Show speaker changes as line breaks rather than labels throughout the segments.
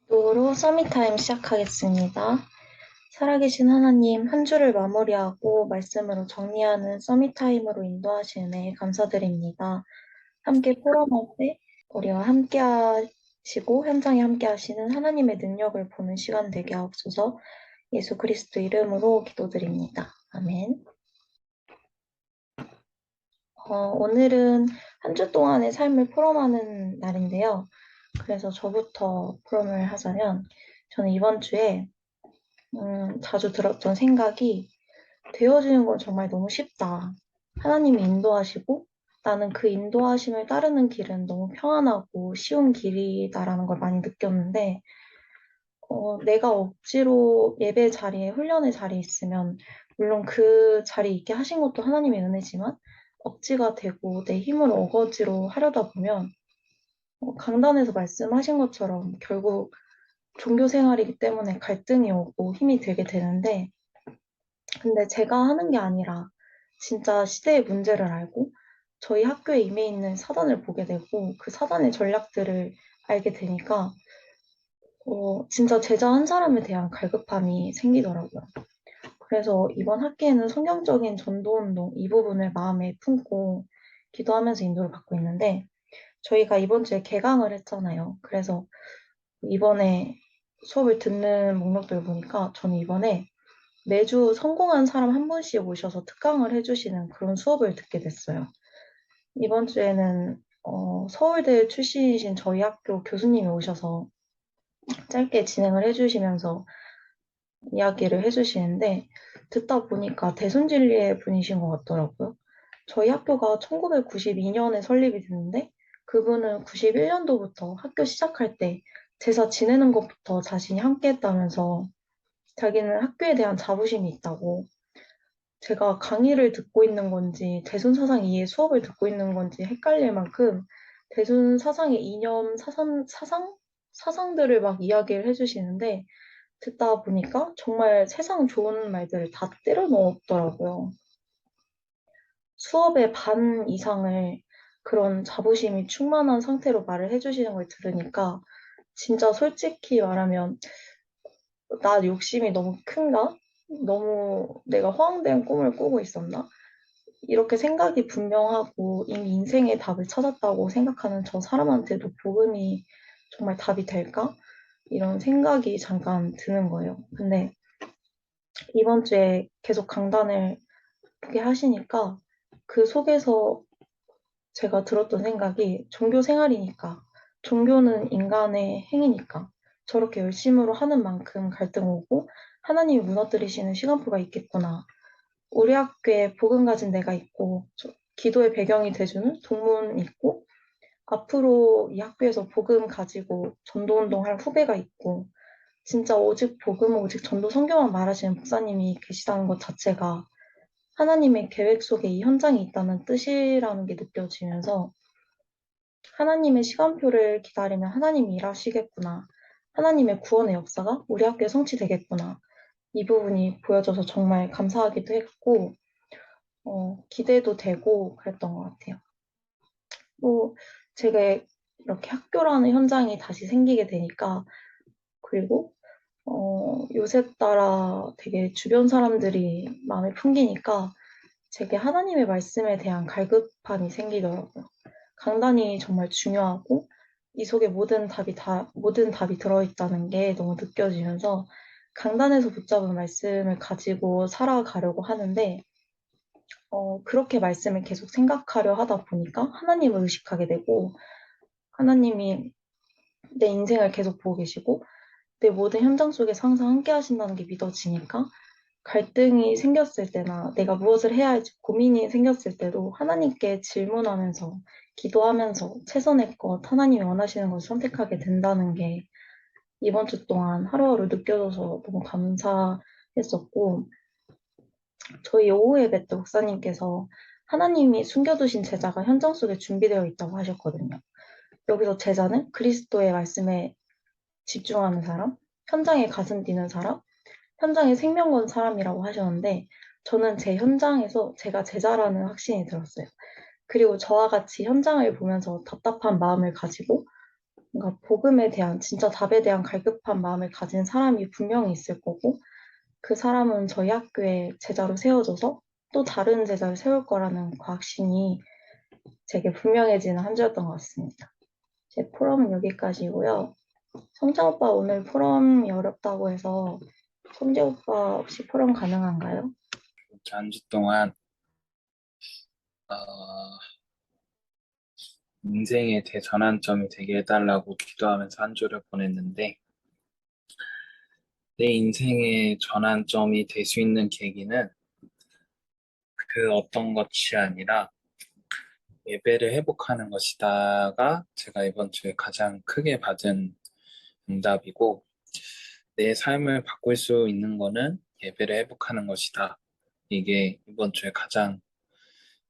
기도로 서밋타임 시작하겠습니다. 살아계신 하나님, 한 주를 마무리하고 말씀으로 정리하는 서밋타임으로 인도하시는 감사드립니다. 함께 포럼할 때 우리와 함께 하시고 현장에 함께 하시는 하나님의 능력을 보는 시간 되게 하옵소서. 예수 그리스도 이름으로 기도드립니다. 아멘. 오늘은 한 주 동안의 삶을 포럼하는 날인데요. 그래서 저부터 포럼을 하자면 저는 이번 주에 자주 들었던 생각이 되어지는 건 정말 너무 쉽다. 하나님이 인도하시고 나는 그 인도하심을 따르는 길은 너무 평안하고 쉬운 길이다라는 걸 많이 느꼈는데, 내가 억지로 예배 자리에, 훈련의 자리에 있으면, 물론 그 자리에 있게 하신 것도 하나님의 은혜지만, 억지가 되고 내 힘을 어거지로 하려다 보면, 강단에서 말씀하신 것처럼 결국 종교 생활이기 때문에 갈등이 오고 힘이 들게 되는데, 근데 제가 하는 게 아니라 진짜 시대의 문제를 알고 저희 학교에 임해 있는 사단을 보게 되고 그 사단의 전략들을 알게 되니까 진짜 제자 한 사람에 대한 갈급함이 생기더라고요. 그래서 이번 학기에는 성경적인 전도운동 이 부분을 마음에 품고 기도하면서 인도를 받고 있는데 저희가 이번 주에 개강을 했잖아요. 그래서 이번에 수업을 듣는 목록들 보니까 저는 이번에 매주 성공한 사람 한 분씩 오셔서 특강을 해주시는 그런 수업을 듣게 됐어요. 이번 주에는 서울대 출신이신 저희 학교 교수님이 오셔서 짧게 진행을 해주시면서 이야기를 해주시는데 듣다 보니까 대순진리의 분이신 것 같더라고요. 저희 학교가 1992년에 설립이 됐는데 그분은 91년도부터 학교 시작할 때 제사 지내는 것부터 자신이 함께 했다면서 자기는 학교에 대한 자부심이 있다고 제가 강의를 듣고 있는 건지 대순 사상 이해 수업을 듣고 있는 건지 헷갈릴 만큼 대순 사상의 이념, 사상들을 막 이야기를 해주시는데 듣다 보니까 정말 세상 좋은 말들을 다 때려 넣었더라고요. 수업의 반 이상을 그런 자부심이 충만한 상태로 말을 해주시는 걸 들으니까 진짜 솔직히 말하면 나 욕심이 너무 큰가? 너무 내가 허황된 꿈을 꾸고 있었나? 이렇게 생각이 분명하고 이미 인생의 답을 찾았다고 생각하는 저 사람한테도 복음이 정말 답이 될까? 이런 생각이 잠깐 드는 거예요. 근데 이번 주에 계속 강단을 크게 하시니까 그 속에서 제가 들었던 생각이 종교 생활이니까, 종교는 인간의 행위니까 저렇게 열심으로 하는 만큼 갈등 오고 하나님이 무너뜨리시는 시간표가 있겠구나. 우리 학교에 복음 가진 내가 있고 기도의 배경이 돼주는 동문 있고 앞으로 이 학교에서 복음 가지고 전도운동 할 후배가 있고 진짜 오직 복음 오직 전도 선교만 말하시는 목사님이 계시다는 것 자체가 하나님의 계획 속에 이 현장이 있다는 뜻이라는 게 느껴지면서 하나님의 시간표를 기다리면 하나님이 일하시겠구나. 하나님의 구원의 역사가 우리 학교에 성취되겠구나. 이 부분이 보여져서 정말 감사하기도 했고 기대도 되고 그랬던 것 같아요. 또 제가 이렇게 학교라는 현장이 다시 생기게 되니까 그리고 요새 따라 되게 주변 사람들이 마음에 풍기니까 제게 하나님의 말씀에 대한 갈급함이 생기더라고요. 강단이 정말 중요하고 이 속에 모든 답이 들어있다는 게 너무 느껴지면서 강단에서 붙잡은 말씀을 가지고 살아가려고 하는데 그렇게 말씀을 계속 생각하려 하다 보니까 하나님을 의식하게 되고 하나님이 내 인생을 계속 보고 계시고 내 모든 현장 속에서 항상 함께 하신다는 게 믿어지니까 갈등이 생겼을 때나 내가 무엇을 해야 할지 고민이 생겼을 때도 하나님께 질문하면서 기도하면서 최선의 것, 하나님이 원하시는 것을 선택하게 된다는 게 이번 주 동안 하루하루 느껴져서 너무 감사했었고 저희 오후 예배 때 목사님께서 하나님이 숨겨두신 제자가 현장 속에 준비되어 있다고 하셨거든요. 여기서 제자는 그리스도의 말씀에 집중하는 사람, 현장에 가슴 뛰는 사람, 현장에 생명 건 사람이라고 하셨는데 저는 제 현장에서 제가 제자라는 확신이 들었어요. 그리고 저와 같이 현장을 보면서 답답한 마음을 가지고 뭔가 복음에 대한, 진짜 답에 대한 갈급한 마음을 가진 사람이 분명히 있을 거고, 그 사람은 저희 학교에 제자로 세워져서 또 다른 제자를 세울 거라는 확신이 제게 분명해지는 한 주였던 것 같습니다. 제 포럼은 여기까지고요. 성재 오빠 오늘 포럼이 어렵다고 해서 성재 오빠 혹시 포럼 가능한가요?
한 주 동안 어, 인생의 대전환점이 되게 해달라고 기도하면서 한 주를 보냈는데 내 인생의 전환점이 될 수 있는 계기는 그 어떤 것이 아니라 예배를 회복하는 것이다가 제가 이번 주에 가장 크게 받은 응답이고 내 삶을 바꿀 수 있는 거는 예배를 회복하는 것이다. 이게 이번 주에 가장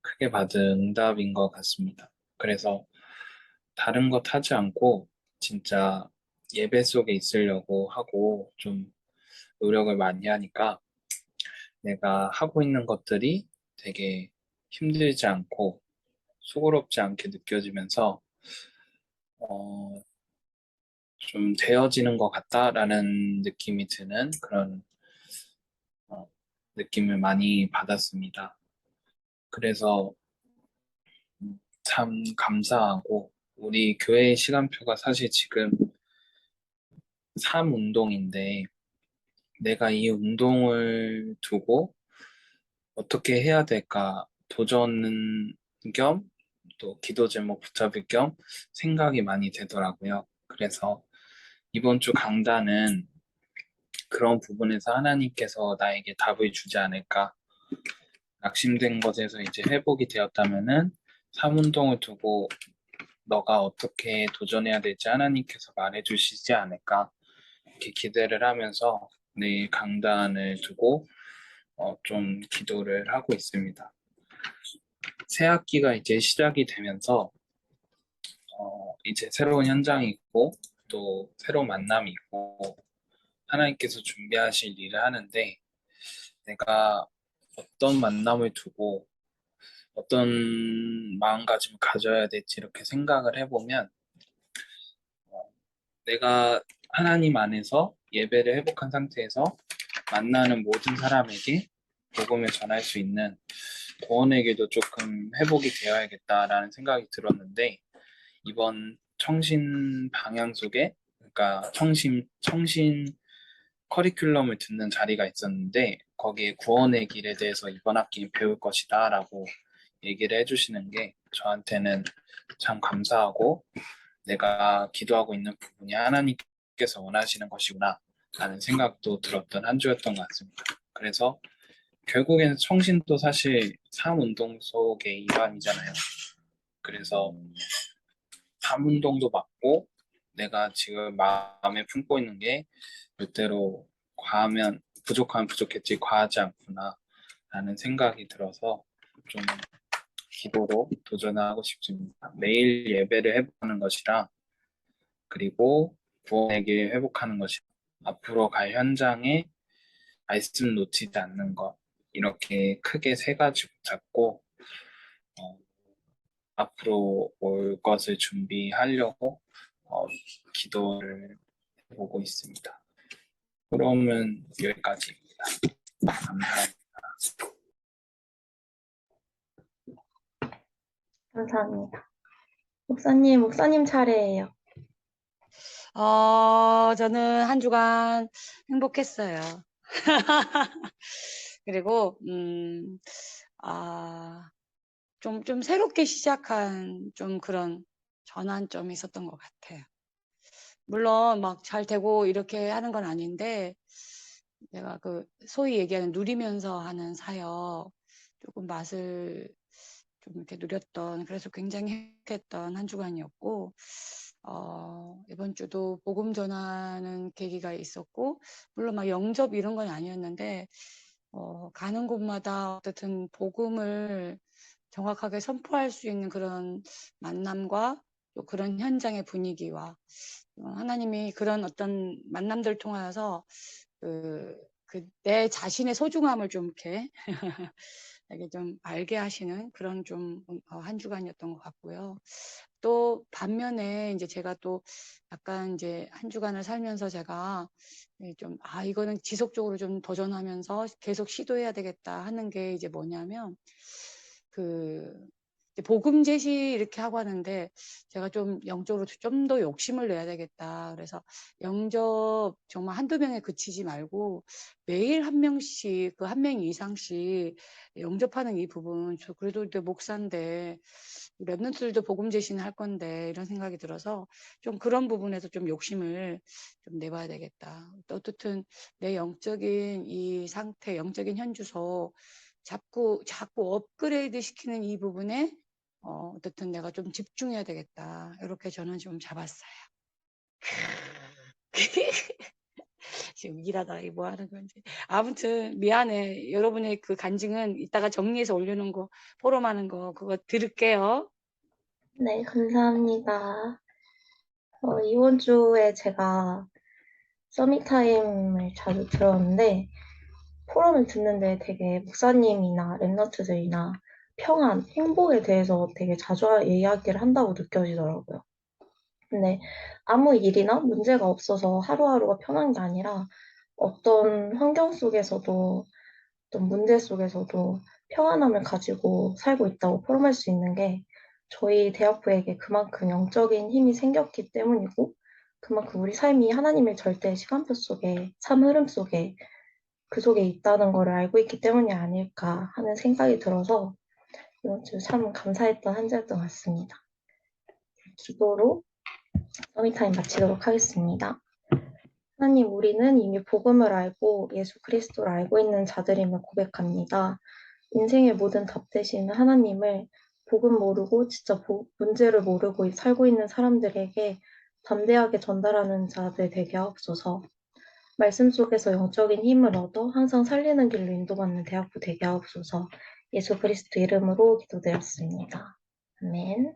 크게 받은 응답인 것 같습니다. 그래서 다른 것 하지 않고 진짜 예배 속에 있으려고 하고 좀 노력을 많이 하니까 내가 하고 있는 것들이 되게 힘들지 않고 수고롭지 않게 느껴지면서 어, 좀 되어지는 것 같다라는 느낌이 드는 그런 어, 느낌을 많이 받았습니다. 그래서 참 감사하고 우리 교회 시간표가 사실 지금 3운동인데 내가 이 운동을 두고 어떻게 해야 될까 도전 겸 또 기도 제목 붙잡을 겸 생각이 많이 되더라고요. 그래서 이번 주 강단은 그런 부분에서 하나님께서 나에게 답을 주지 않을까. 낙심된 것에서 이제 회복이 되었다면은 3운동을 두고 너가 어떻게 도전해야 될지 하나님께서 말해주시지 않을까. 이렇게 기대를 하면서 내일 강단을 두고 좀 기도를 하고 있습니다. 새 학기가 이제 시작이 되면서 이제 새로운 현장이 있고 또 새로운 만남이 있고 하나님께서 준비하실 일을 하는데 내가 어떤 만남을 두고 어떤 마음가짐을 가져야 될지 이렇게 생각을 해보면 어, 내가 하나님 안에서 예배를 회복한 상태에서 만나는 모든 사람에게 복음을 전할 수 있는 고원에게도 조금 회복이 되어야겠다라는 생각이 들었는데 이번 청신 방향 속에 그러니까 청신 커리큘럼을 듣는 자리가 있었는데 거기에 구원의 길에 대해서 이번 학기 배울 것이다 라고 얘기를 해주시는 게 저한테는 참 감사하고 내가 기도하고 있는 부분이 하나님께서 원하시는 것이구나 라는 생각도 들었던 한 주였던 것 같습니다. 그래서 결국에는 청신도 사실 삶운동 속의 일환이잖아요. 그래서 삶운동도 맞고 내가 지금 마음에 품고 있는 게 절대로 과하면 부족하면 부족했지 과하지 않구나 라는 생각이 들어서 좀 기도로 도전하고 싶습니다. 매일 예배를 회복하는 것이랑 그리고 구원에게 회복하는 것이 앞으로 갈 현장에 말씀 놓치지 않는 것 이렇게 크게 세 가지 잡고 어, 앞으로 올 것을 준비하려고 기도를 해보고 있습니다. 그러면 여기까지입니다. 감사합니다.
감사합니다. 목사님 차례예요.
저는 한 주간 행복했어요. 그리고, 좀 새롭게 시작한 좀 그런 전환점이 있었던 것 같아요. 물론 막 잘 되고 이렇게 하는 건 아닌데, 내가 그 소위 얘기하는 누리면서 하는 사역, 조금 맛을 좀 이렇게 누렸던, 그래서 굉장히 행복했던 한 주간이었고, 이번 주도 복음 전하는 계기가 있었고, 물론 막 영접 이런 건 아니었는데, 가는 곳마다 어쨌든 복음을 정확하게 선포할 수 있는 그런 만남과 또 그런 현장의 분위기와 하나님이 그런 어떤 만남들 통하여서 내 자신의 소중함을 좀 이렇게 이게 좀 알게 하시는 그런 좀 한 주간이었던 것 같고요. 또 반면에 이제 제가 또 약간 이제 한 주간을 살면서 제가 좀, 이거는 지속적으로 좀 도전하면서 계속 시도해야 되겠다 하는 게 이제 뭐냐면, 이제 복음 제시 이렇게 하고 하는데, 제가 좀 영적으로 좀 더 욕심을 내야 되겠다. 그래서 영접 정말 한두 명에 그치지 말고 매일 한 명씩, 그 한 명 이상씩 영접하는 이 부분, 저 그래도 내 목사인데, 랩런트들도 복음 제시는 할 건데, 이런 생각이 들어서 좀 그런 부분에서 좀 욕심을 좀 내봐야 되겠다. 또 어쨌든 내 영적인 이 상태, 영적인 현주소 자꾸 업그레이드 시키는 이 부분에 어쨌든 내가 좀 집중해야 되겠다. 이렇게 저는 좀 잡았어요. 지금 일하다 이 뭐 하는 건지. 아무튼 미안해. 여러분의 그 간증은 이따가 정리해서 올리는 거, 포럼하는 거 그거 들을게요.
네, 감사합니다. 이번 주에 제가 서밋타임을 자주 들었는데, 포럼을 듣는데 되게 목사님이나 랩너트들이나 평안, 행복에 대해서 되게 자주 이야기를 한다고 느껴지더라고요. 근데 아무 일이나 문제가 없어서 하루하루가 편한 게 아니라 어떤 환경 속에서도 어떤 문제 속에서도 평안함을 가지고 살고 있다고 포럼할 수 있는 게 저희 대학부에게 그만큼 영적인 힘이 생겼기 때문이고 그만큼 우리 삶이 하나님의 절대 시간표 속에 삶 흐름 속에 그 속에 있다는 걸 알고 있기 때문이 아닐까 하는 생각이 들어서 이번 주 참 감사했던 한 주였던 것 같습니다. 기도로 서밋타임 마치도록 하겠습니다. 하나님, 우리는 이미 복음을 알고 예수 그리스도를 알고 있는 자들임을 고백합니다. 인생의 모든 답 되시는 하나님을 복음 모르고 진짜 문제를 모르고 살고 있는 사람들에게 담대하게 전달하는 자들 되게 하옵소서. 말씀 속에서 영적인 힘을 얻어 항상 살리는 길로 인도받는 대학부 되게 하옵소서. 예수 그리스도 이름으로 기도드렸습니다. 아멘.